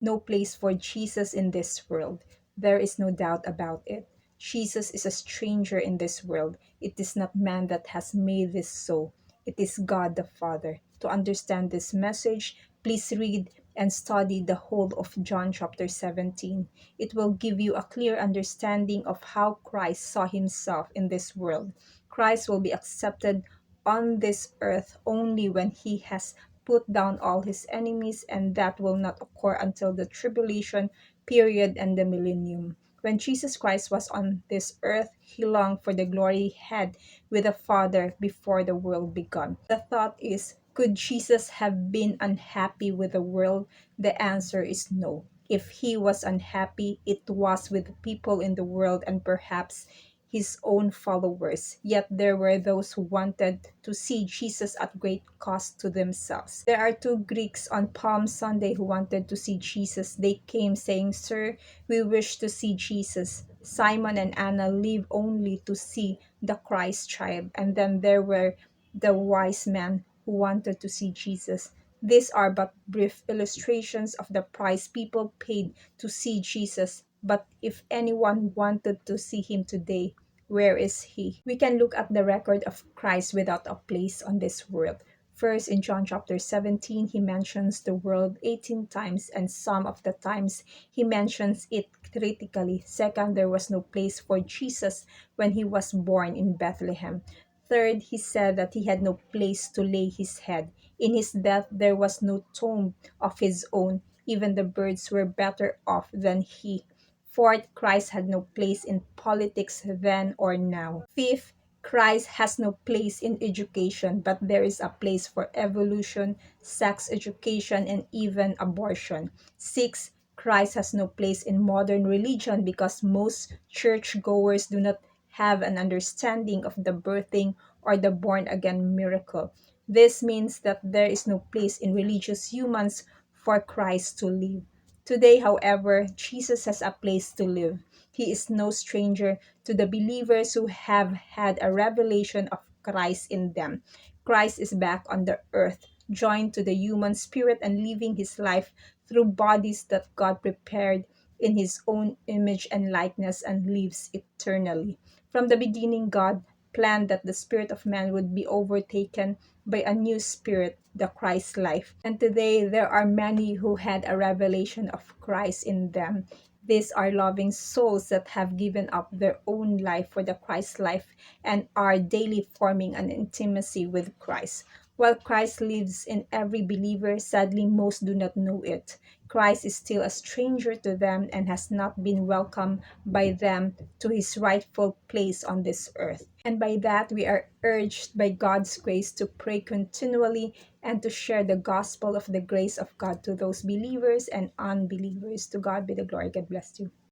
no place for Jesus in this world. There is no doubt about it. Jesus is a stranger in this world. It is not man that has made this so. It is God the Father. To understand this message, please read and study the whole of John chapter 17. It will give you a clear understanding of how Christ saw himself in this world. Christ will be accepted on this earth only when he has put down all his enemies, and that will not occur until the tribulation period and the millennium. When Jesus Christ was on this earth, he longed for the glory he had with the Father before the world began. The thought is, could Jesus have been unhappy with the world? The answer is no. If he was unhappy, it was with the people in the world and perhaps his own followers. Yet there were those who wanted to see Jesus at great cost to themselves. There are two Greeks on Palm Sunday who wanted to see Jesus. They came saying, "Sir, we wish to see Jesus." Simon and Anna live only to see the Christ child. And then there were the wise men who wanted to see Jesus. These are but brief illustrations of the price people paid to see Jesus. But if anyone wanted to see him today, where is he? We can look at the record of Christ without a place on this world. First, in John chapter 17, he mentions the world 18 times, and some of the times he mentions it critically. Second, there was no place for Jesus when he was born in Bethlehem. Third, he said that he had no place to lay his head. In his death, there was no tomb of his own. Even the birds were better off than he. Fourth, Christ had no place in politics then or now. Fifth, Christ has no place in education, but there is a place for evolution, sex education, and even abortion. Sixth, Christ has no place in modern religion because most churchgoers do not have an understanding of the birthing or the born again miracle. This means that there is no place in religious humans for Christ to live. Today, however, Jesus has a place to live. He is no stranger to the believers who have had a revelation of Christ in them. Christ is back on the earth, joined to the human spirit and living his life through bodies that God prepared in his own image and likeness and lives eternally. From the beginning, God planned that the spirit of man would be overtaken by a new spirit, the Christ life. And today, there are many who had a revelation of Christ in them. These are loving souls that have given up their own life for the Christ life and are daily forming an intimacy with Christ. While Christ lives in every believer, sadly, most do not know it. Christ is still a stranger to them and has not been welcomed by them to his rightful place on this earth. And by that, we are urged by God's grace to pray continually and to share the gospel of the grace of God to those believers and unbelievers. To God be the glory. God bless you.